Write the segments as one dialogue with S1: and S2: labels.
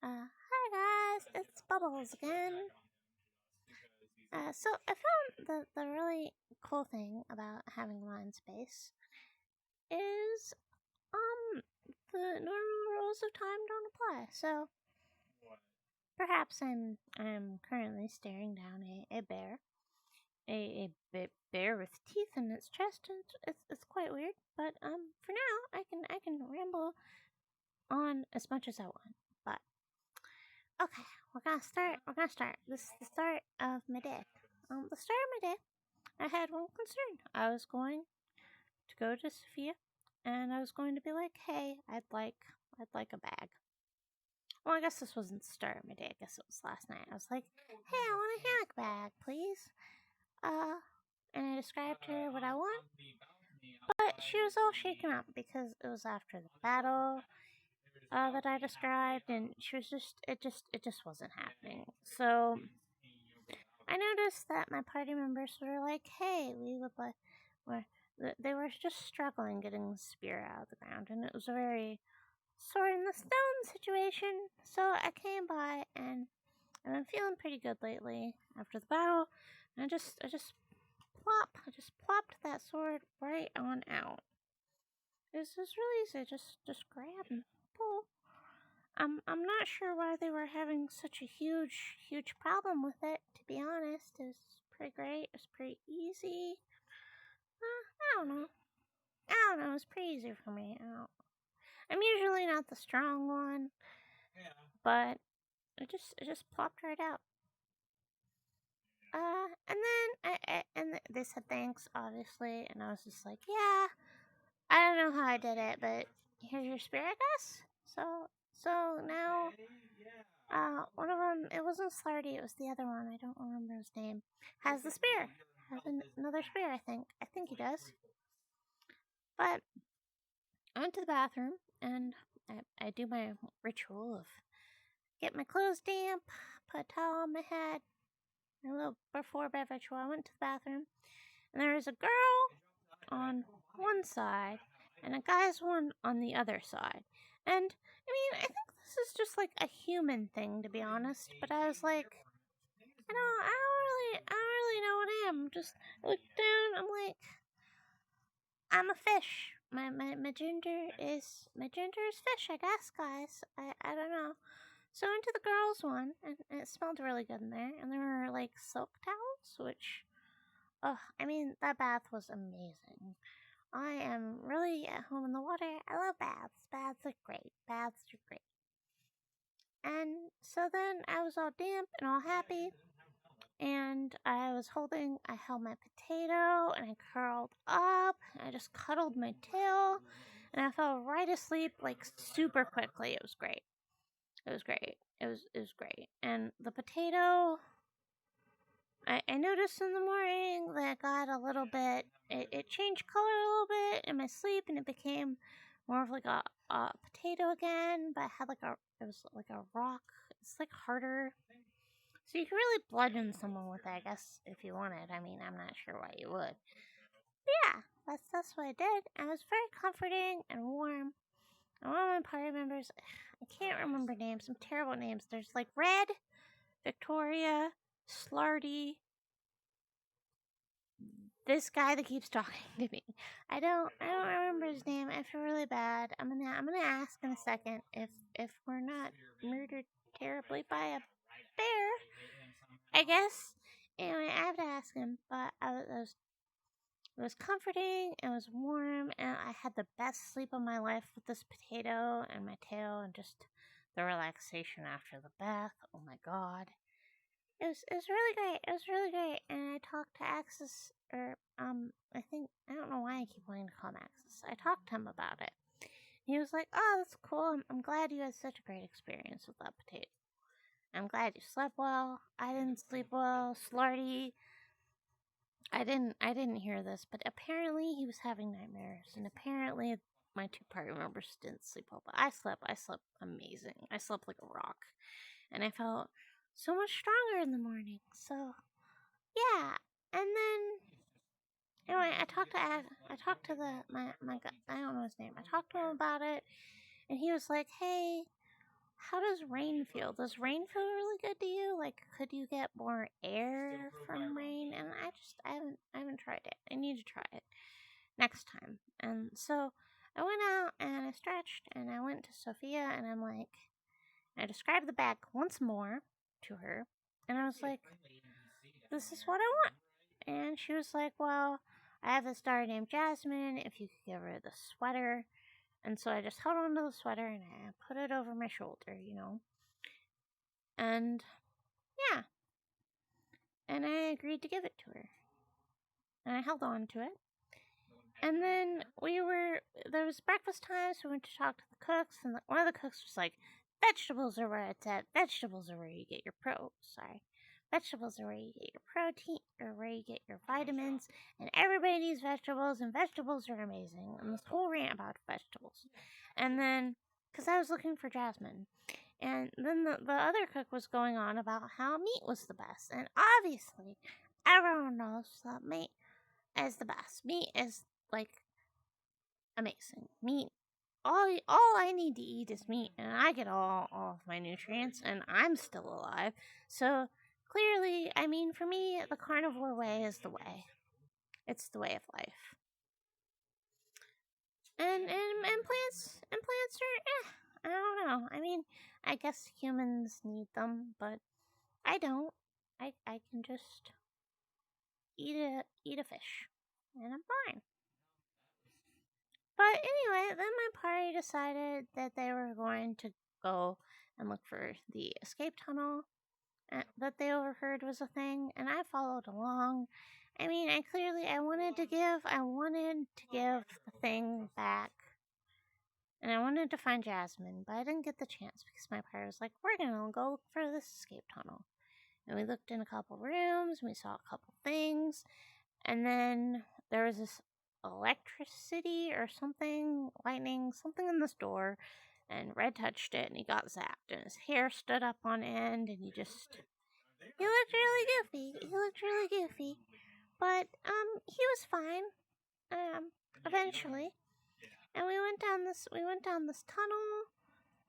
S1: Hi guys, it's Bubbles again. So I found the really cool thing about having mind space is the normal rules of time don't apply. So perhaps I'm currently staring down a bear, bear with teeth in its chest, and it's quite weird. But for now I can ramble on as much as I want. But okay, we're gonna start. We're gonna start. This is the start of my day. The start of my day, I had one concern. I was going to go to Sophia, and I was going to be like, "Hey, I'd like a bag." Well, I guess this wasn't the start of my day. I guess it was last night. I was like, "Hey, I want a hammock bag, please." And I described to her what I want, but she was all shaken up because it was after the battle that I described, and she was just wasn't happening. So I noticed that my party members were like, "Hey, we would like," were they were just struggling getting the spear out of the ground, and it was a very sword in the stone situation. So I came by, and I've been feeling pretty good lately after the battle. And I just plopped that sword right on out. It was really easy. Just grab and pull. I'm not sure why they were having such a huge problem with it. To be honest, it's pretty great. It's pretty easy. I don't know. I don't know. It's pretty easy for me. I'm usually not the strong one, but it just plopped right out. And then they said thanks, obviously, and I was just like, yeah, I don't know how I did it, but here's your spear, I guess. So now, one of them, it wasn't Slarty, it was the other one. I don't remember his name. Has the spear. Has another spear, I think. I think he does. But I went to the bathroom and I do my ritual of get my clothes damp, put a towel on my head, a little before bed ritual. I went to the bathroom and there was a girl on one side and a guy's one on the other side. And I think this is just like a human thing, to be honest. But I was like, I don't really know what I am. Just look down. I'm like, I'm a fish. My gender is fish, I guess, guys. I don't know. So into the girls' one, and it smelled really good in there, and there were like silk towels, which, oh, that bath was amazing. I am really at home in the water. I love baths. Baths are great. Baths are great. And so then I was all damp and all happy, and I held my potato, and I curled up, and I just cuddled my tail, and I fell right asleep like super quickly. It was great. It was great. It was great. And the potato, I noticed in the morning that it got a little bit, it changed color a little bit in my sleep, and it became more of like a potato again, but it had it was like a rock. It's like harder. So you could really bludgeon someone with it, I guess, if you wanted. I'm not sure why you would. But yeah, that's what I did. And it was very comforting and warm. And one of my party members, I can't remember names, some terrible names. There's like Red, Victoria, Slarty, this guy that keeps talking to me. I don't remember his name. I feel really bad. I'm gonna ask in a second if we're not murdered terribly by a bear. I guess. Anyway, I have to ask him. But it was comforting. It was warm, and I had the best sleep of my life with this potato and my tail, and just the relaxation after the bath. Oh my god. It was really great. It was really great. And I talked to Axis, or I don't know why I keep wanting to call him Axis. I talked to him about it. He was like, "Oh, that's cool. I'm glad you had such a great experience with that potato. I'm glad you slept well. I didn't sleep well. Slarty. I didn't hear this, but apparently he was having nightmares, and apparently my two party members didn't sleep well. But I slept amazing. I slept like a rock, and I felt so much stronger in the morning. So yeah, and then anyway, I talked to my guy. I don't know his name. I talked to him about it, and he was like, "Hey, how does rain feel? Does rain feel really good to you? Like, could you get more air from rain? And I haven't tried it. I need to try it next time. And so I went out and I stretched and I went to Sophia and I described the bag once more to her. And I was like, this is what I want. And she was like, well, I have this daughter named Jasmine. If you could give her the sweater. And so I just held onto the sweater and I put it over my shoulder, And yeah. And I agreed to give it to her. And I held on to it. And then there was breakfast time, so we went to talk to the cooks. And one of the cooks was like, vegetables are where it's at. Vegetables are where you get your Vegetables are where you get your protein, or where you get your vitamins, and everybody needs vegetables, and vegetables are amazing. And this whole rant about vegetables. And then, because I was looking for Jasmine, and then the other cook was going on about how meat was the best. And obviously, everyone knows that meat is the best. Meat is, like, amazing. Meat, all I need to eat is meat, and I get all of my nutrients, and I'm still alive. So, clearly, I mean, for me, the carnivore way is the way. It's the way of life. And plants are, I don't know. I mean, I guess humans need them, but I don't. I can just eat a fish, and I'm fine. But anyway, then my party decided that they were going to go and look for the escape tunnel that they overheard was a thing, and I followed along. I mean, I wanted to give the thing back, and I wanted to find Jasmine, but I didn't get the chance because my party was like, we're gonna go look for this escape tunnel. And we looked in a couple rooms, and we saw a couple things, and then there was this electricity or something, lightning, something in this door, and Red touched it, and he got zapped, and his hair stood up on end, and he looked really goofy, but he was fine, eventually, and we went down this tunnel,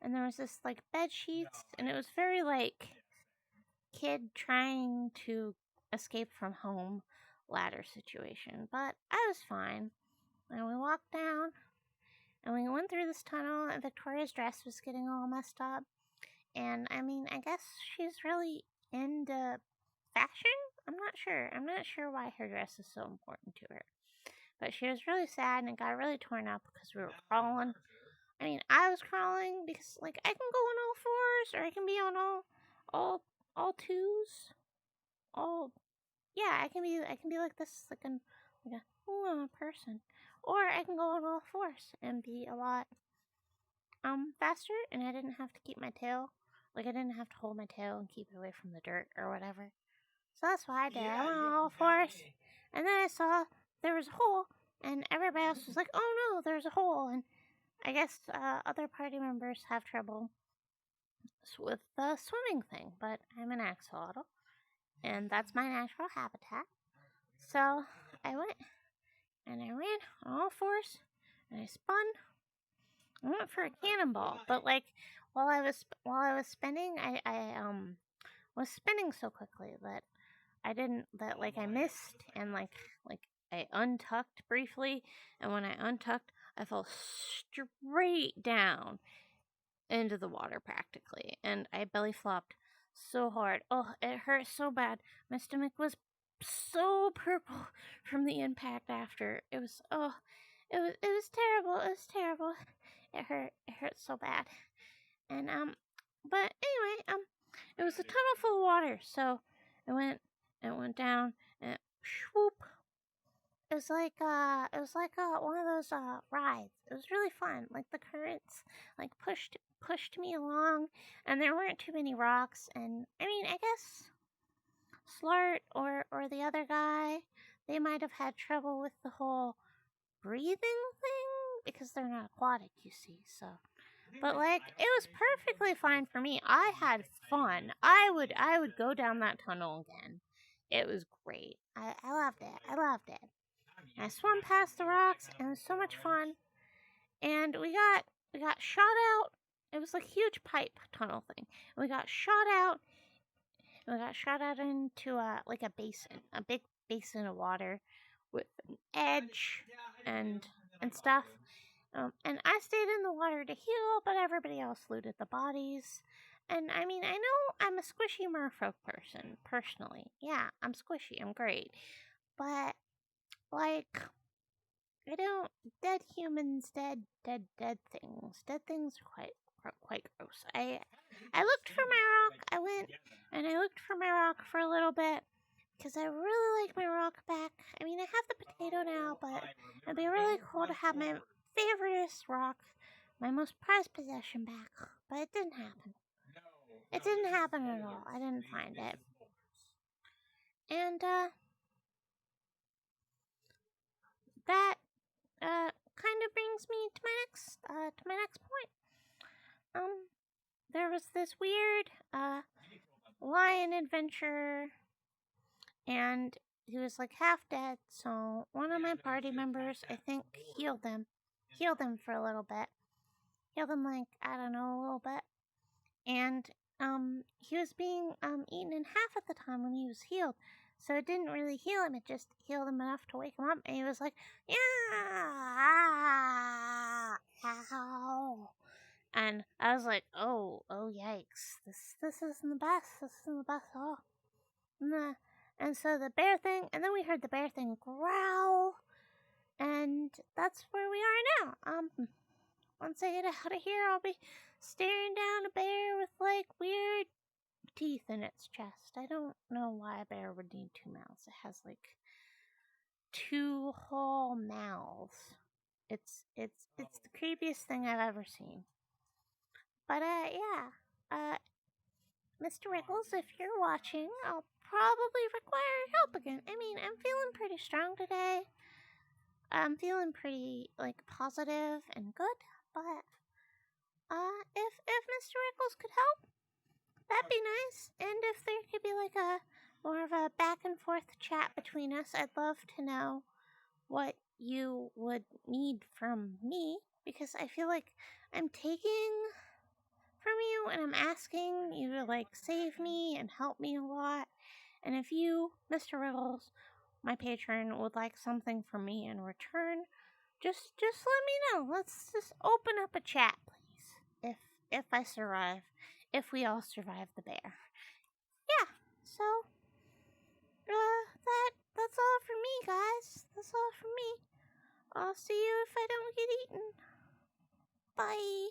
S1: and there was this, like, bed sheets, and it was very, like, kid trying to escape from home ladder situation, but I was fine. And we walked down, and we went through this tunnel, and Victoria's dress was getting all messed up. And I mean, I guess she's really into fashion? I'm not sure why her dress is so important to her. But she was really sad, and it got really torn up because we were crawling. I mean, I was crawling because, like, I can go on all fours, or I can be on all twos. Yeah, I can be like this, like a person. Or I can go on all fours and be a lot faster, and I didn't have to keep my tail. Like, I didn't have to hold my tail and keep it away from the dirt or whatever. So that's what I did. I went on all fours, and then I saw there was a hole, and everybody else was like, oh no, there's a hole. And I guess other party members have trouble with the swimming thing, but I'm an axolotl, and that's my natural habitat. So I went, and I ran on all fours, and I spun. I went for a cannonball, but, like, while I was spinning, I was spinning so quickly that I missed, and like I untucked briefly, and when I untucked, I fell straight down into the water practically, and I belly flopped so hard. Oh, it hurt so bad. My stomach was so purple from the impact after. It was terrible. It was terrible. It hurt so bad. And but anyway, it was a tunnel full of water, so it went down, and swoop. It was like one of those rides. It was really fun. Like, the currents like pushed me along, and there weren't too many rocks. And I mean, I guess Slart or the other guy, they might have had trouble with the whole breathing thing because they're not aquatic, you see. So, but, like, it was perfectly fine for me. I had fun. I would go down that tunnel again. It was great. I loved it. I swam past the rocks, and it was so much fun. And we got shot out it was like a huge pipe tunnel thing. And we got shot out. And we got shot out into a basin, a big basin of water with an edge and stuff. And I stayed in the water to heal, but everybody else looted the bodies. And I mean, I know I'm a squishy merfolk person, personally. Yeah, I'm squishy, I'm great. But, like, I don't, dead humans, dead things. Dead things are quite gross. I looked for my rock. I went and I looked for my rock for a little bit because I really like my rock back. I mean, I have the potato now, but it'd be really cool to have my favoriteest rock, my most prized possession back. But it didn't happen. It didn't happen at all. I didn't find it. And that kind of brings me to my next point. There was this weird lion adventure, and he was like half dead. So one of my party members, I think, healed him for a little bit. Healed him, like, I don't know, a little bit. And he was being eaten in half at the time when he was healed. So it didn't really heal him, it just healed him enough to wake him up. And he was like, yeah, ow. And I was like, oh, yikes. This isn't the best. This isn't the best at all. Nah. And so the bear thing, and then we heard the bear thing growl. And that's where we are now. Once I get out of here, I'll be staring down a bear with, like, weird teeth in its chest. I don't know why a bear would need two mouths. It has, like, two whole mouths. It's the creepiest thing I've ever seen. But, yeah. Mr. Rickles, if you're watching, I'll probably require help again. I mean, I'm feeling pretty strong today. I'm feeling pretty, like, positive and good. But, if Mr. Rickles could help, that'd be nice. And if there could be, like, a more of a back and forth chat between us, I'd love to know what you would need from me. Because I feel like I'm taking from you and I'm asking you to, like, save me and help me a lot. And if you, Mr. Rickles, my patron, would like something from me in return, just let me know. Let's just open up a chat, please. If I survive, if we all survive the bear. Yeah. So that's all for me, guys. That's all for me. I'll see you if I don't get eaten. Bye.